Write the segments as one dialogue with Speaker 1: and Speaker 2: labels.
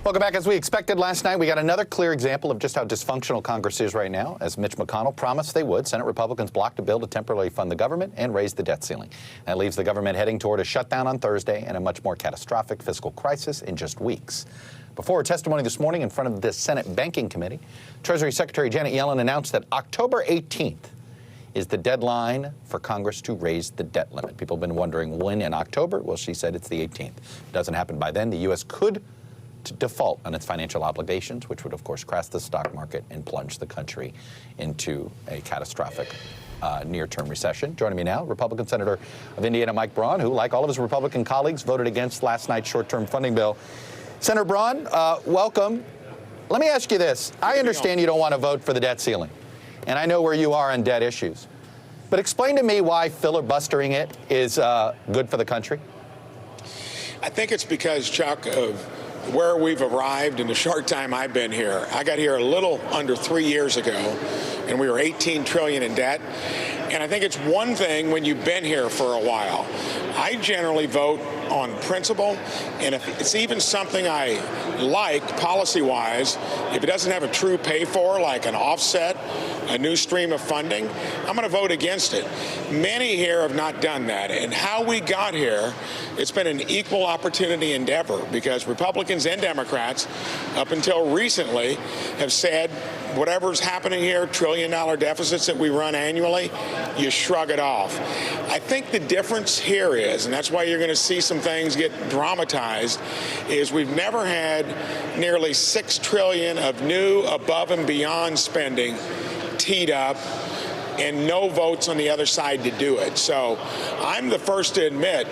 Speaker 1: Welcome back. As we expected last night, we got another clear example of just how dysfunctional Congress is right now. As Mitch McConnell promised they would, Senate Republicans blocked a bill to temporarily fund the government and raise the debt ceiling. That leaves the government heading toward a shutdown on Thursday and a much more catastrophic fiscal crisis in just weeks. Before her testimony this morning in front of the Senate Banking Committee, Treasury Secretary Janet Yellen announced that October 18th is the deadline for Congress to raise the debt limit. People have been wondering when in October. Well, she said it's the 18th. If it doesn't happen by then, the U.S. could to default on its financial obligations, which would, of course, crash the stock market and plunge the country into a catastrophic near-term recession. Joining me now, Republican Senator of Indiana, Mike Braun, who, like all of his Republican colleagues, voted against last night's short-term funding bill. Senator Braun, welcome. Let me ask you this. I understand you don't want to vote for the debt ceiling, and I know where you are on debt issues. But explain to me why filibustering it is good for the country.
Speaker 2: I think it's because, Chuck, of where we've arrived in the short time I've been here. I got here a little under 3 years ago, and we were $18 trillion in debt. And I think it's one thing when you've been here for a while. I generally vote on principle, and if it's even something I like policy-wise, if it doesn't have a true pay-for, like an offset, a new stream of funding, I'm going to vote against it. Many here have not done that, and how we got here, it's been an equal opportunity endeavor because Republicans and Democrats, up until recently, have said whatever's happening here, trillion-dollar deficits that we run annually, you shrug it off. I think the difference here is, and that's why you're going to see some things get dramatized, is we've never had nearly $6 trillion of new above and beyond spending teed up and no votes on the other side to do it. So I'm the first to admit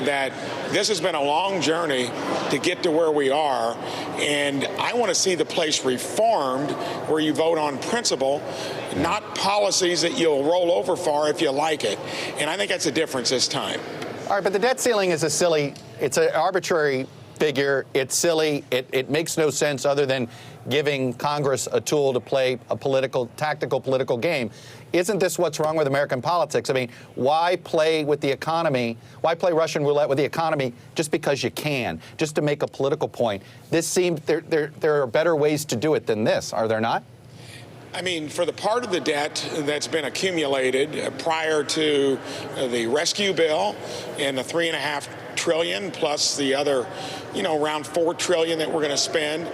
Speaker 2: that this has been a long journey to get to where we are, and I want to see the place reformed where you vote on principle, not policies that you'll roll over for if you like it. And I think that's a difference this time.
Speaker 1: All right, but the debt ceiling is it's an arbitrary figure. It's silly. It makes no sense other than giving Congress a tool to play a tactical political game. Isn't this what's wrong with American politics? I mean, why play with the economy? Why play Russian roulette with the economy just because you can, just to make a political point? This seems there are better ways to do it than this, are there not?
Speaker 2: I mean, for the part of the debt that's been accumulated prior to the rescue bill and the $3.5 trillion plus the other, around $4 trillion that we're going to spend,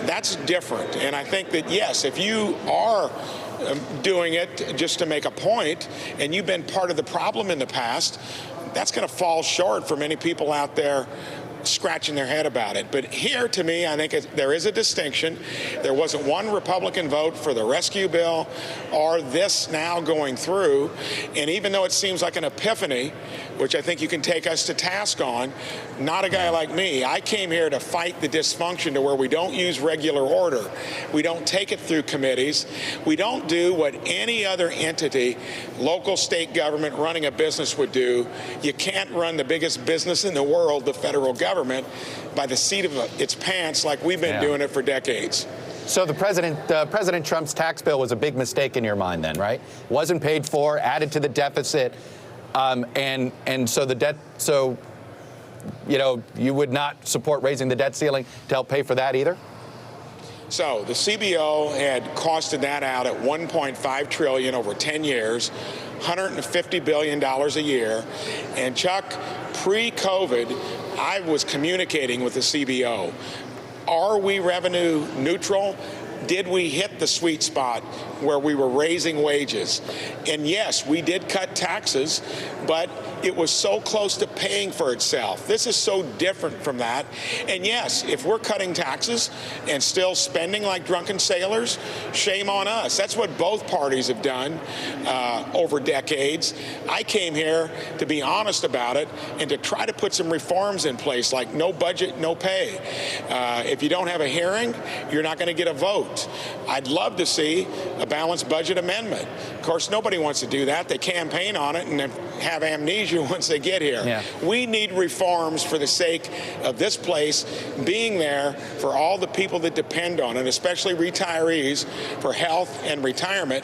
Speaker 2: that's different. And I think that, yes, if you are doing it just to make a point and you've been part of the problem in the past, that's going to fall short for many people out there scratching their head about it. But here, to me, I think there is a distinction. There wasn't one Republican vote for the rescue bill or this now going through. And even though it seems like an epiphany, which I think you can take us to task on, not a guy like me. I came here to fight the dysfunction to where we don't use regular order. We don't take it through committees. We don't do what any other entity, local, state government running a business would do. You can't run the biggest business in the world, the federal government, by the seat of its pants like we've been doing it for decades.
Speaker 1: So President Trump's tax bill was a big mistake in your mind then, right? Wasn't paid for, added to the deficit, and so the debt. So, you would not support raising the debt ceiling to help pay for that either?
Speaker 2: So the CBO had costed that out at $1.5 trillion over 10 years, $150 billion a year. And Chuck, pre-COVID, I was communicating with the CBO. Are we revenue neutral? Did we hit the sweet spot where we were raising wages? And yes, we did cut taxes, but it was so close to paying for itself. This is so different from that. And yes, if we're cutting taxes and still spending like drunken sailors, shame on us. That's what both parties have done over decades. I came here to be honest about it and to try to put some reforms in place, like no budget, no pay. If you don't have a hearing, you're not going to get a vote. I'd love to see a balanced budget amendment. Of course, nobody wants to do that. They campaign on it and have amnesia once they get here. Yeah. We need reforms for the sake of this place being there for all the people that depend on it, especially retirees, for health and retirement,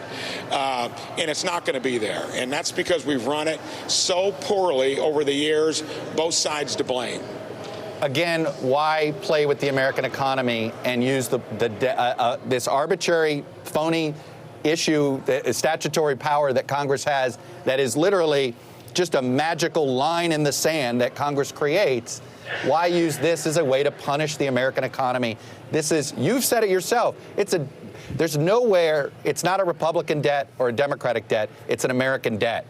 Speaker 2: and it's not going to be there. And that's because we've run it so poorly over the years, both sides to blame.
Speaker 1: again, why play with the American economy and use this arbitrary, phony issue, the statutory power that Congress has that is literally just a magical line in the sand that Congress creates? Why use this as a way to punish the American economy? This is, you've said it yourself, there's nowhere, it's not a Republican debt or a Democratic debt, it's an American debt.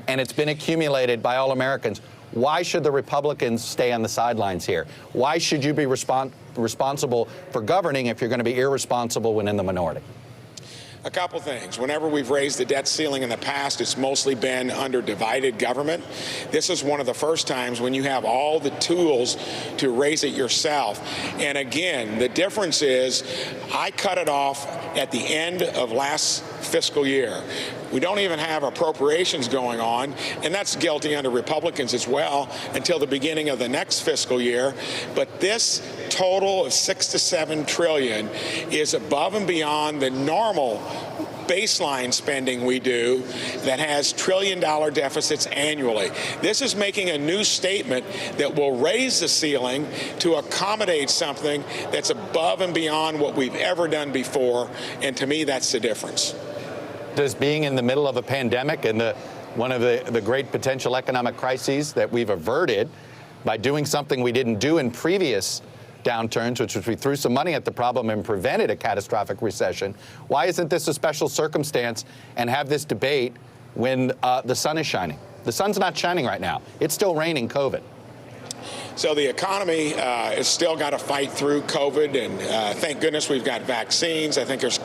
Speaker 1: And it's been accumulated by all Americans. Why should the Republicans stay on the sidelines here? Why should you be responsible for governing if you're going to be irresponsible when in the minority?
Speaker 2: A couple things. Whenever we've raised the debt ceiling in the past, it's mostly been under divided government. This is one of the first times when you have all the tools to raise it yourself. And again, the difference is I cut it off at the end of last fiscal year. We don't even have appropriations going on, and that's guilty under Republicans as well, until the beginning of the next fiscal year. But this total of $6 to $7 trillion is above and beyond the normal baseline spending we do that has trillion-dollar deficits annually. This is making a new statement that will raise the ceiling to accommodate something that's above and beyond what we've ever done before, and to me, that's the difference.
Speaker 1: Does being in the middle of a pandemic and one of the great potential economic crises that we've averted by doing something we didn't do in previous downturns, which was we threw some money at the problem and prevented a catastrophic recession, why isn't this a special circumstance and have this debate when the sun is shining? The sun's not shining right now. It's still raining COVID.
Speaker 2: So the economy has still got to fight through COVID, and thank goodness we've got vaccines. I think there's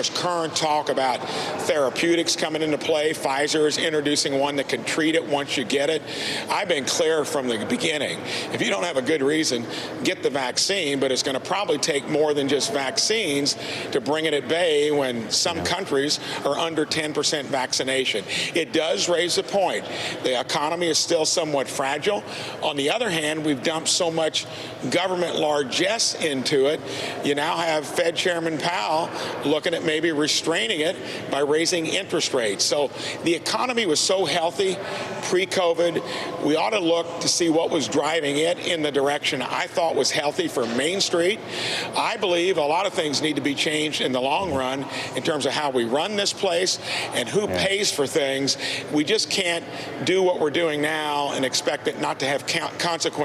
Speaker 2: current talk about therapeutics coming into play. Pfizer is introducing one that can treat it once you get it. I've been clear from the beginning, if you don't have a good reason, get the vaccine, but it's going to probably take more than just vaccines to bring it at bay when some countries are under 10% vaccination. It does raise the point. The economy is still somewhat fragile. On the other hand, we've dumped so much government largesse into it. You now have Fed Chairman Powell looking at maybe restraining it by raising interest rates. So the economy was so healthy pre-COVID. We ought to look to see what was driving it in the direction I thought was healthy for Main Street. I believe a lot of things need to be changed in the long run in terms of how we run this place and who pays for things. We just can't do what we're doing now and expect it not to have consequences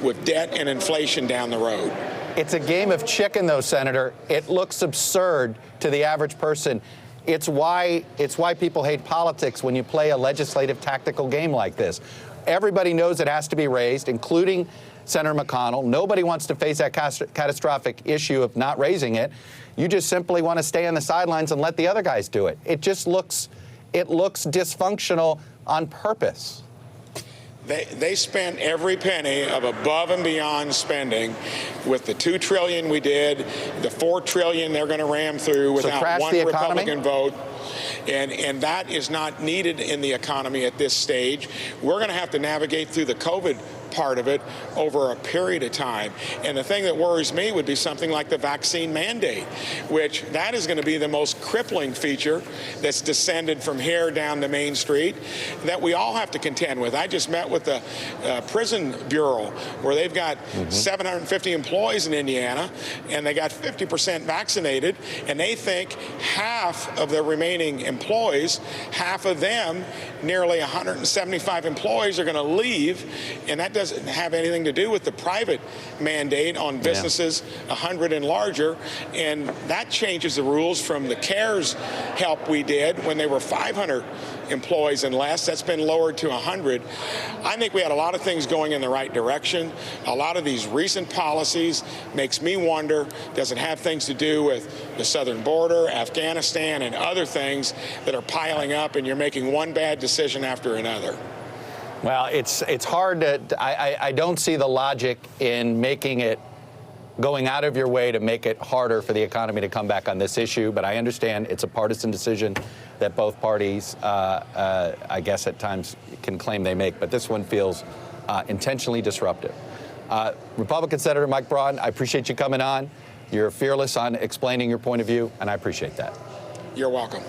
Speaker 2: with debt and inflation down the road.
Speaker 1: It's a game of chicken, though, Senator. It looks absurd to the average person. It's why people hate politics when you play a legislative tactical game like this. Everybody knows it has to be raised, including Senator McConnell. Nobody wants to face that catastrophic issue of not raising it. You just simply want to stay on the sidelines and let the other guys do it. It just looks dysfunctional on purpose.
Speaker 2: They spent every penny of above and beyond spending with the $2 trillion we did, the $4 trillion they're going to ram through without one Republican vote. And that is not needed in the economy at this stage. We're going to have to navigate through the COVID part of it over a period of time. And the thing that worries me would be something like the vaccine mandate, which that is going to be the most crippling feature that's descended from here down to Main Street that we all have to contend with. I just met with the Prison Bureau, where they've got 750 employees in Indiana, and they got 50% vaccinated, and they think half of the remaining employees, half of them, nearly 175 employees, are going to leave, and that doesn't have anything to do with the private mandate on businesses 100 and larger, and that changes the rules from the CARES help we did when they were 500 employees and less. That's been lowered to 100. I think we had a lot of things going in the right direction. A lot of these recent policies makes me wonder, does it have things to do with the southern border, Afghanistan, and other things that are piling up, and you're making one bad decision after another?
Speaker 1: Well, it's hard to, I don't see the logic in making it, going out of your way to make it harder for the economy to come back on this issue, but I understand it's a partisan decision that both parties, I guess at times, can claim they make, but this one feels intentionally disruptive. Republican Senator Mike Braun, I appreciate you coming on. You're fearless on explaining your point of view, and I appreciate that.
Speaker 2: You're welcome.